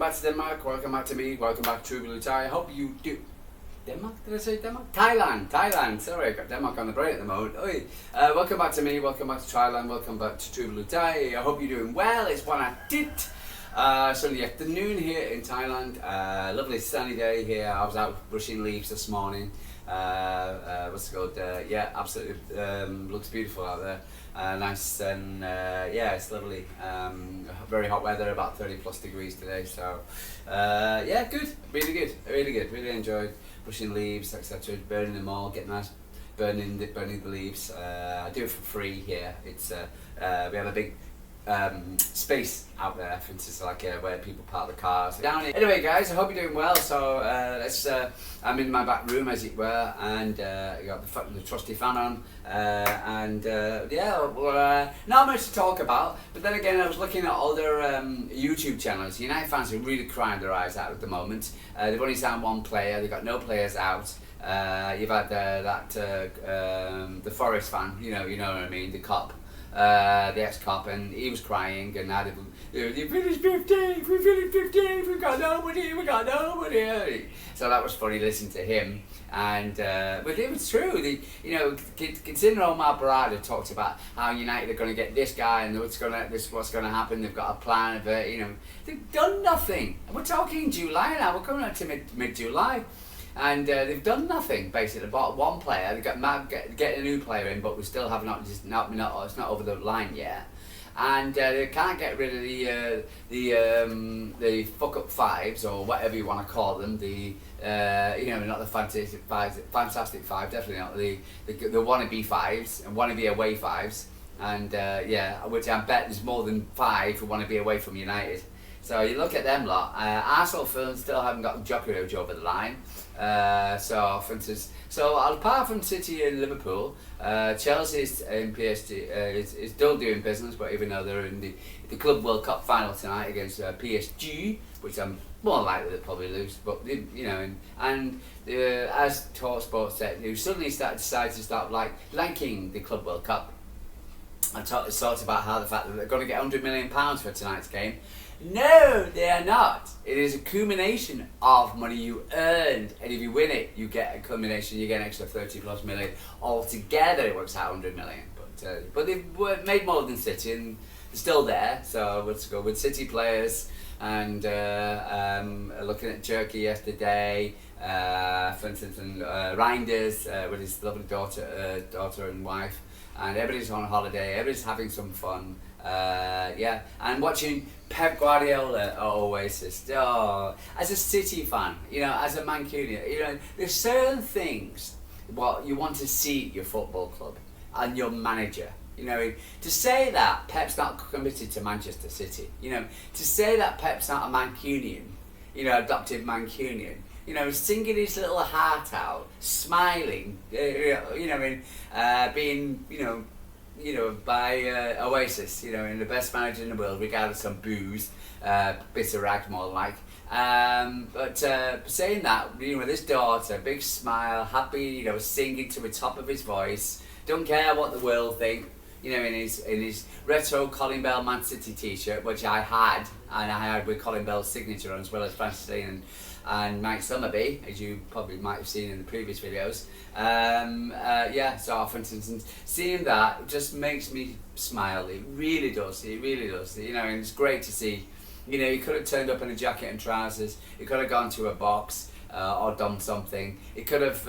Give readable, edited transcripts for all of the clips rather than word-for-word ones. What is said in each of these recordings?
back to Denmark, welcome back to me, welcome back to True Blue Thai. I hope you do. Denmark? Did I say Denmark? Thailand. Sorry, I got Denmark on the brain at the moment. Welcome back to me, welcome back to Thailand, welcome back to True Blue Thai. I hope you're doing well. It's one I did. Sunday afternoon here in Thailand. Lovely sunny day here. I was out brushing leaves this morning. What's it called? Yeah, absolutely. Looks beautiful out there. Nice and yeah, it's lovely. Very hot weather, about 30 plus degrees today. So yeah, good, really good, really good. Really enjoyed brushing leaves, etc. Burning them all, getting nice, burning the leaves. I do it for free here. It's we have a big space out there, for instance, like where people park the cars. Down here. Anyway, guys, I hope you're doing well. So I'm in my back room, as it were, and I got the trusty fan on, yeah, well, not much to talk about. But then again, I was looking at other YouTube channels. United fans are really crying their eyes out at the moment. They've only signed one player. They've got no players out. You've had the Forest fan. You know what I mean, the cop. The ex-cop, and he was crying, and now they finished 15th, we finished 15th, we got nobody. So that was funny listening to him, and but it was true. Considering Omar Barada talked about how United are going to get this guy and what's going to happen. They've got a plan of it. They've done nothing. We're talking July now. We're coming up to mid-July. And they've done nothing basically. They bought one player. They got getting a new player in, but we still have it's not over the line yet. And they can't get rid of the fuck up fives, or whatever you want to call them. Not the fantastic five, definitely not the wannabe fives and wannabe away fives. And which I bet there's more than 5 who want to be away from United. So you look at them lot. Arsenal still haven't got Djokovic over the line. So for instance, apart from City and Liverpool, Chelsea and PSG is still doing business. But even though they're in the Club World Cup final tonight against PSG, which I'm more likely to probably lose. But as Talk Sports said, they suddenly decided to start liking the Club World Cup. I talked about how the fact that they're going to get £100 million for tonight's game. No, they are not. It is a culmination of money you earned, and if you win it, you get a culmination. You get an extra 30 plus million. Altogether, it works out 100 million. But they've made more than City, and they're still there. So let's go with City players, and looking at Turkey yesterday, for instance, and Reinders with his lovely daughter and wife, and everybody's on holiday. Everybody's having some fun. And watching Pep Guardiola at Oasis. As a City fan, as a Mancunian, there's certain things what you want to see at your football club and your manager. To say that Pep's not committed to Manchester City, to say that Pep's not a Mancunian, adopted Mancunian, singing his little heart out, smiling, being, by Oasis, and the best manager in the world, regardless of booze, bitter rag more like. But saying that, with his daughter, big smile, happy, singing to the top of his voice, don't care what the world think, in his retro Colin Bell Man City t-shirt, which I had, and I had with Colin Bell's signature on, as well as Francis Dean and Mike Summerby, as you probably might have seen in the previous videos. So for instance, seeing that just makes me smile. It really does. And it's great to see. He could have turned up in a jacket and trousers. He could have gone to a box or done something. He could have,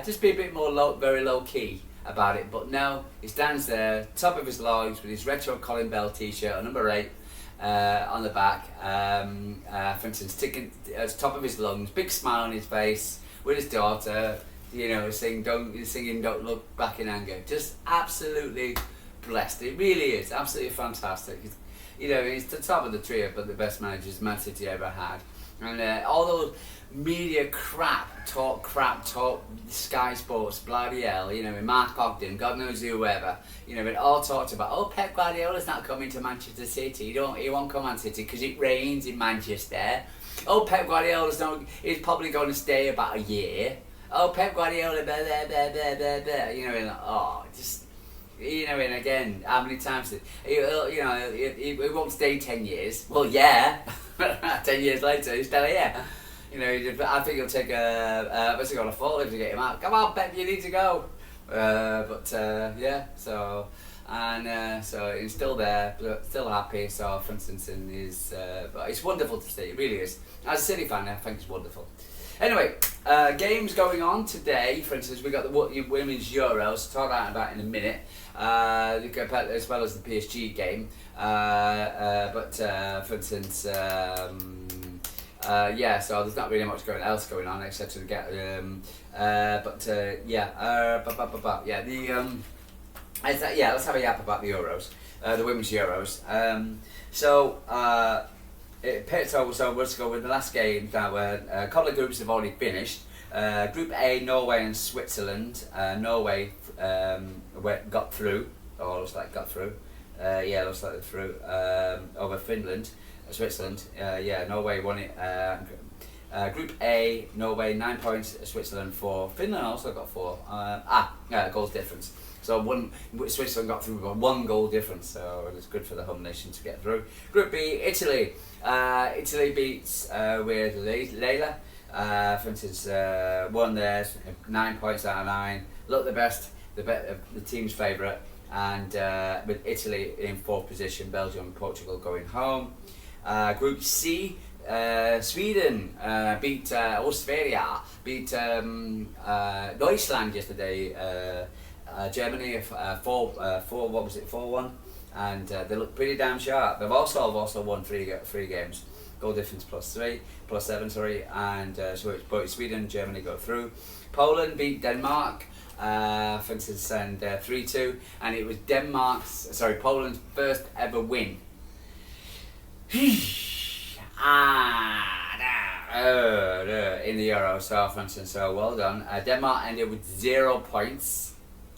just be a bit more very low key about it. But no, he stands there, top of his lungs, with his retro Colin Bell t-shirt, number 8. On the back, for instance, sticking at the top of his lungs, big smile on his face, with his daughter, singing "Don't Look Back in Anger." Just absolutely blessed. It really is absolutely fantastic. He's the top of the trio, but the best managers Man City ever had. And all those media crap talk, Sky Sports, bloody hell, Mark Ogden, God knows whoever, it all talked about, Pep Guardiola's not coming to Manchester City, he won't come Man City because it rains in Manchester. Pep Guardiola's he's probably going to stay about a year. Pep Guardiola, blah, blah, blah, blah, blah, blah. And again, how many times he won't stay 10 years. Well, yeah. 10 years later, he's still here. You know, I think he'll take what's he got, a forklift to get him out. Come on, Pep, you need to go. Yeah, so, and so he's still there, still happy. So, for instance, but it's wonderful to see, it really is. As a City fan, I think it's wonderful. Anyway, games going on today. For instance, we got the Women's Euros. Talk about in a minute. As well as the PSG game. For instance, yeah. So there's not really much else going on except to get. Yeah. Let's have a yap about the Euros, the Women's Euros. So let's go with the last game. Where a couple of groups have already finished. Group A, Norway and Switzerland. Norway got through, or looks like got through. Looks like they're through over Finland, Switzerland. Norway won it. Group A, Norway 9 points, Switzerland 4. Finland also got 4. Goals difference. So Switzerland got through with 1 goal difference, so it's good for the home nation to get through. Group B, Italy. Italy beats with Leila. For instance, won theirs, 9 points out of 9. Look the best, the team's favourite, and with Italy in 4th position, Belgium and Portugal going home. Group C, Sweden beat Austria, beat Deutschland yesterday. Germany 4-1, and they look pretty damn sharp. They've also won three games. Goal difference +7, and both Sweden and Germany go through. Poland beat Denmark, for instance, and 3-2, and it was Poland's first ever win. In the Euro, so for instance, so well done. Denmark ended with 0 points,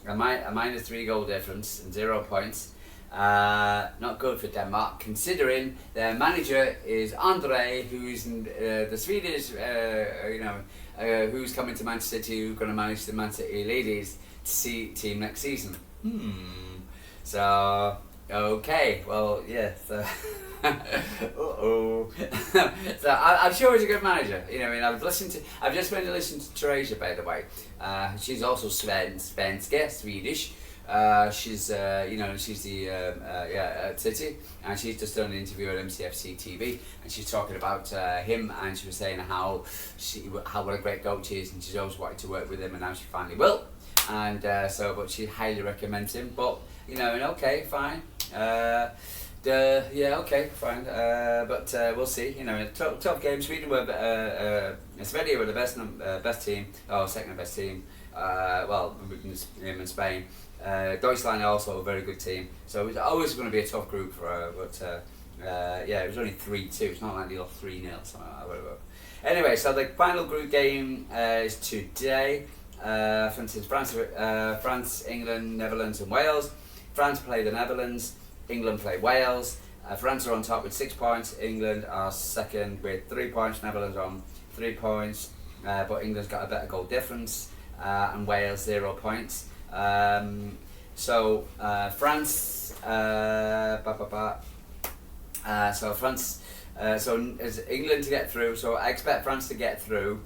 a -3 goal difference and 0 points. Not good for Denmark, considering their manager is Andree, who's the Swedish, who's coming to Manchester City, who's going to manage the Man City ladies team next season. So, okay, well, yeah. So, so I'm sure he's a good manager. You know, I mean, I've just been listening to Therese, by the way. She's also svenska, Swedish. She's the at City, and she's just done an interview at MCFC TV, and she's talking about him, and she was saying what a great coach he is, and she's always wanted to work with him, and now she finally will, and but she highly recommends him. But okay, fine. Okay, fine. But we'll see. You know, tough game. Sweden were Sverige were the best team, or second best team. Him and Spain. Deutschland are also a very good team, so it was always going to be a tough group for her. But it was only 3-2. It's not like they lost 3-0. Anyway, so the final group game is today. For instance, France, England, Netherlands, and Wales. France play the Netherlands. England play Wales. France are on top with 6 points. England are second with 3 points. Netherlands on 3 points, but England's got a better goal difference, and Wales 0 points. France. So is England to get through. So I expect France to get through.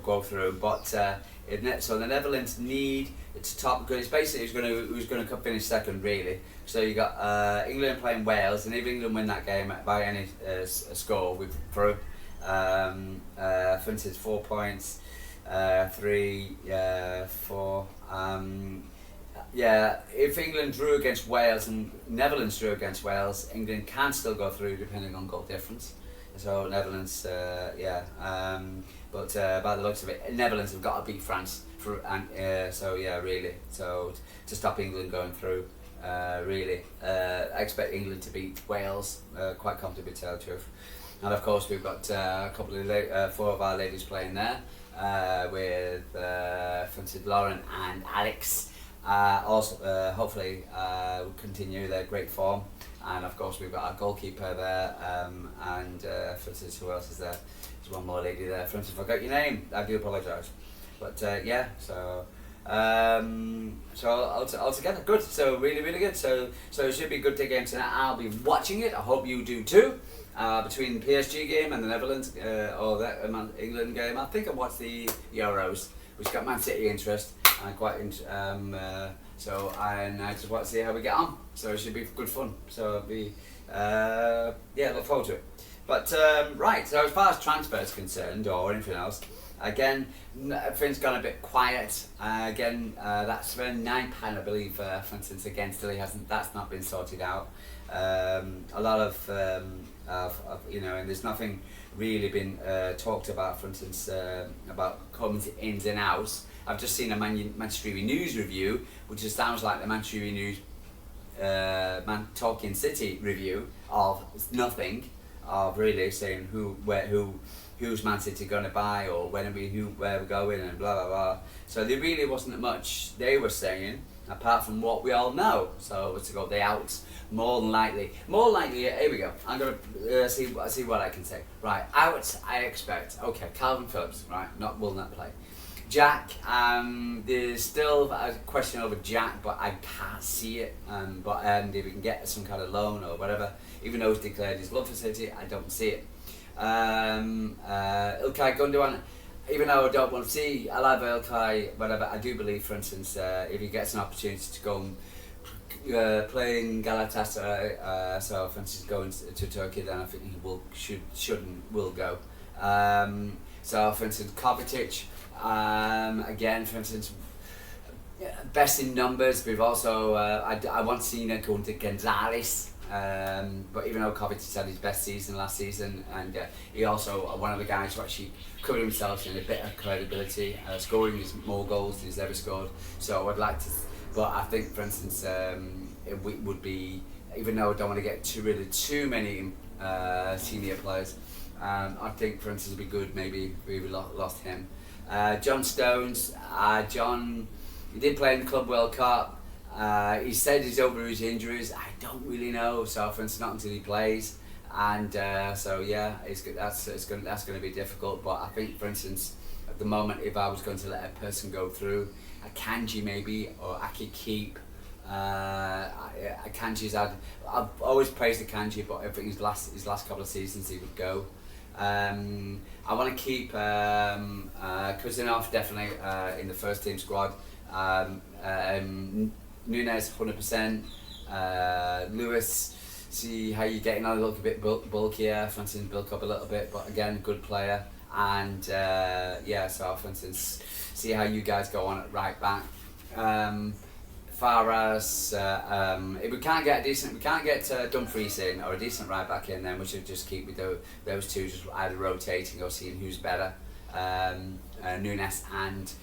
Go through, but so the Netherlands need to top, because it's basically who's going to finish second, really. So you got England playing Wales, and if England win that game by any score, we're through. For instance, 4 points, 3, 4. If England drew against Wales and Netherlands drew against Wales, England can still go through depending on goal difference. So Netherlands, but by the looks of it, Netherlands have got to beat France really. So to stop England going through, really, I expect England to beat Wales quite comfortably, to tell the truth. And of course, we've got a couple of 4 of our ladies playing there, with for instance, Lauren and Alex. Hopefully, will continue their great form. And of course, we've got our goalkeeper there, and for instance, who else is there? There's one more lady there. For instance, I forgot your name. I do apologise. But So altogether good. So really good. So it should be a good game tonight. I'll be watching it. I hope you do too. Between the PSG game and the Netherlands or the England game, I think I watched the Euros, which got Man City interest. And so I just want to see how we get on. So it should be good fun. So it'll be look forward to it. But right, so as far as transfers concerned or anything else, again, everything's gone a bit quiet. That's when £9, I believe, for instance, again, still that's not been sorted out. A lot of and there's nothing really been talked about, for instance, about coming to ins and outs. I've just seen a Manchester News review, which just sounds like the Manchester News Talking City review of nothing, of really saying who's Man City going to buy or where we're going and blah blah blah. So there really wasn't much they were saying apart from what we all know. So it's to go the outs more than likely. Here we go. I'm gonna see what I can say. Right, outs. I expect. Okay, Calvin Phillips. Right, will not play. Jack, there's still a question over Jack, but I can't see it. But if we can get some kind of loan or whatever, even though he's declared his love for City, I don't see it. Ilkay Gundogan, even though I don't want to see, I love Ilkay, whatever, I do believe, for instance, if he gets an opportunity to go and play in Galatasaray, so for instance going to Turkey, then I think he will go. So for instance, Kovacic, again, for instance, best in numbers. We've also I want to see going to Gonzalez, but even though Kovacic had his best season last season, and he also one of the guys who actually covered himself in a bit of credibility, scoring more goals than he's ever scored. So I'd like to, but I think, for instance, it would be, even though I don't want to get rid of too many senior players, I think, for instance, it'd be good maybe we lost him. John Stones, he did play in the Club World Cup. He said he's over his injuries. I don't really know. So for instance, not until he plays, and so yeah, that's going to be difficult. But I think, for instance, at the moment, if I was going to let a person go through, a Kanji maybe, or I could keep. Kanji's I've always praised the Kanji, but I think his last couple of seasons he would go. I want to keep Kuzinov definitely in the first team squad. Nunes 100%. Lewis, see how you're getting on, a little bit bulkier. For instance, bulk up a little bit, but again, good player. And so for instance, see how you guys go on at right back. Far as if we can't get Dumfries in or a decent right back in, then we should just keep with those two, just either rotating or seeing who's better. Nunes and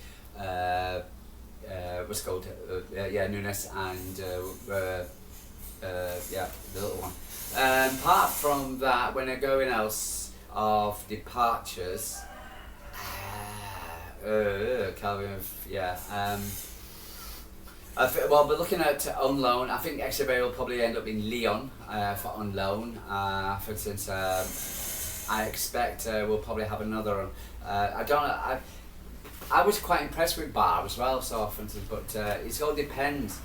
Nunes and the little one. Apart from that, when they're going else of departures, Calvin, but looking at on loan, I think Exeter will probably end up in Lyon for on loan. For instance, I expect we'll probably have another one. I was quite impressed with Barr as well, so for instance, but it all depends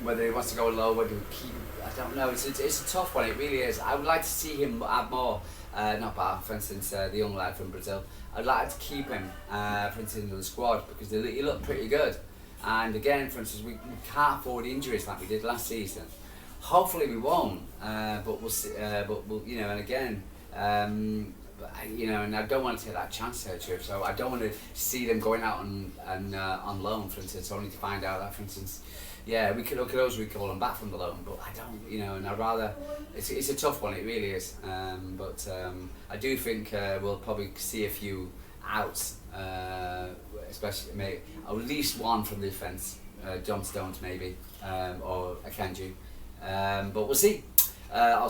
whether he wants to go low, whether he keep. I don't know. It's a tough one. It really is. I would like to see him have more. Not Barr, for instance, the young lad from Brazil. I'd like to keep him, for instance, in the squad because he looked pretty good. And again, for instance, we can't afford injuries like we did last season. Hopefully we won't, but we'll see. But we'll, and again, and I don't want to take that chance here, Trip. So I don't want to see them going out on loan, for instance, only to find out that, for instance, we could call them back from the loan, but I don't, and I'd rather. It's a tough one, it really is. But I do think we'll probably see a few outs. Especially maybe at least one from the defence, John Stones maybe, or Akanji, but we'll see. But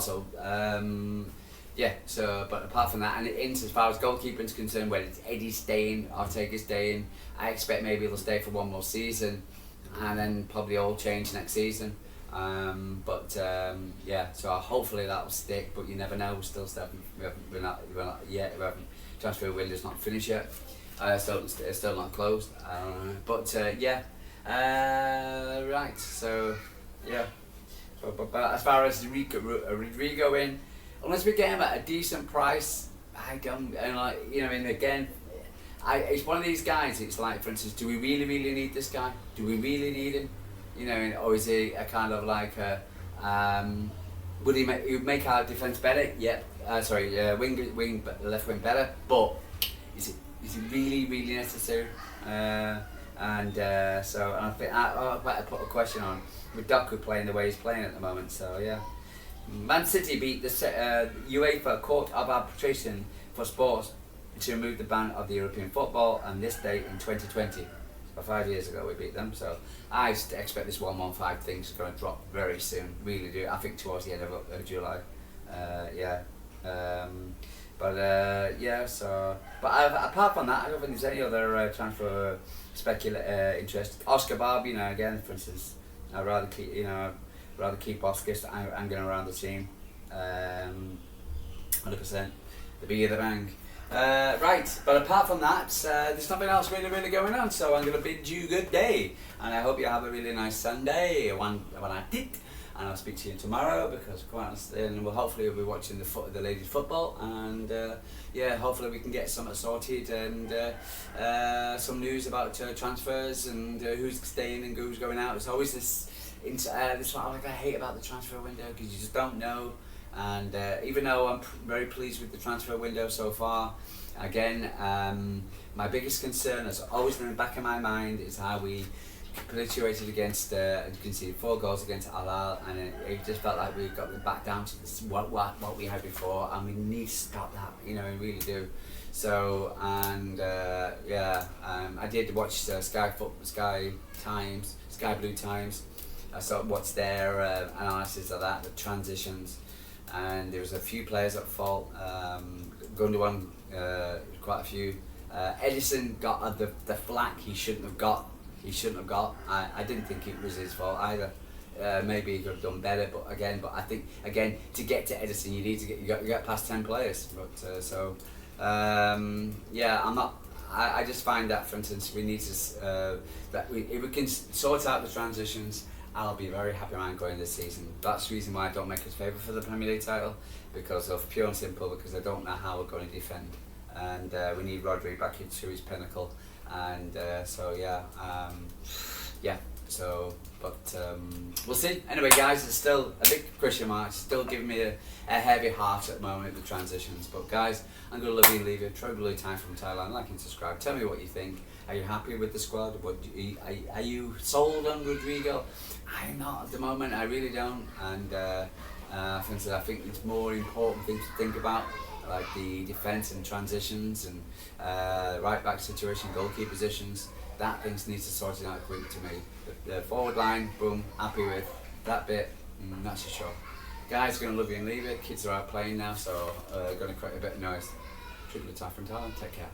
apart from that, and as far as goalkeeping is concerned, whether it's Eddie staying, Ortega's staying, I expect maybe he'll stay for one more season, and then probably all change next season. So hopefully that will stick, but you never know. We're not yet. Transfer window's not finished yet. It's still not closed. But yeah. Right. So yeah. But as far as Rodrigo in, unless we get him at a decent price, I don't. And like and again, it's one of these guys. It's like, for instance, do we really need this guy? Do we really need him? Or is he a kind of like a would he make our defence better? Yep. Wing left wing better. But is it really necessary? So I think I'll better put a question on with Doku playing the way he's playing at the moment. So yeah. Man City beat the UEFA Court of Arbitration for Sports to remove the ban of the European football, and this date in 2020. About 5 years ago we beat them, so I expect this 115 thing is going to drop very soon. Really do. I think towards the end of July. Apart from that, I don't think there's any other transfer interest. Oscar Bob, again, for instance, I'd rather keep Oscar hanging around the team. 100%. The bigger the bang. Right, but apart from that, there's nothing else really going on, so I'm going to bid you good day, and I hope you have a really nice Sunday when I did, and I'll speak to you tomorrow, because quite honestly, and hopefully we'll be watching the ladies football, and hopefully we can get something sorted, and some news about transfers, and who's staying and who's going out. It's always this what I hate about the transfer window, because you just don't know. And even though I'm very pleased with the transfer window so far, again, my biggest concern has always been in the back of my mind is how we capitulated against, you can see 4 goals against Al, and it just felt like we got back down to what we had before, and we need to stop that, we really do. So, and I did watch Sky Blue Times. I saw what's their analysis of that, the transitions. And there was a few players at fault. Gundogan, quite a few. Edison got the flack he shouldn't have got. I didn't think it was his fault either. Maybe he could have done better, but I think to get to Edison you need to get past 10 players. But I'm not. I just find that, for instance, we need to if we can sort out the transitions, I'll be a very happy man going this season. That's the reason why I don't make us favourite for the Premier League title, because of pure and simple, because I don't know how we're going to defend, and we need Rodri back into his pinnacle, and we'll see. Anyway, guys, it's still a big question mark. It's still giving me a heavy heart at the moment with the transitions. But guys, I'm going to love you and leave you. Troy Blue Time from Thailand. Like and subscribe. Tell me what you think. Are you happy with the squad? Are you sold on Rodrigo? I'm not at the moment. I really don't. And I think it's more important things to think about, like the defence and transitions and right back situation, goalkeeper positions. That things needs to sort it out quick to me. The forward line, boom, happy with that bit. That's a show. Guys, gonna love you and leave it. Kids are out playing now, so gonna create a bit of noise. Triple attack from Thailand. Take care.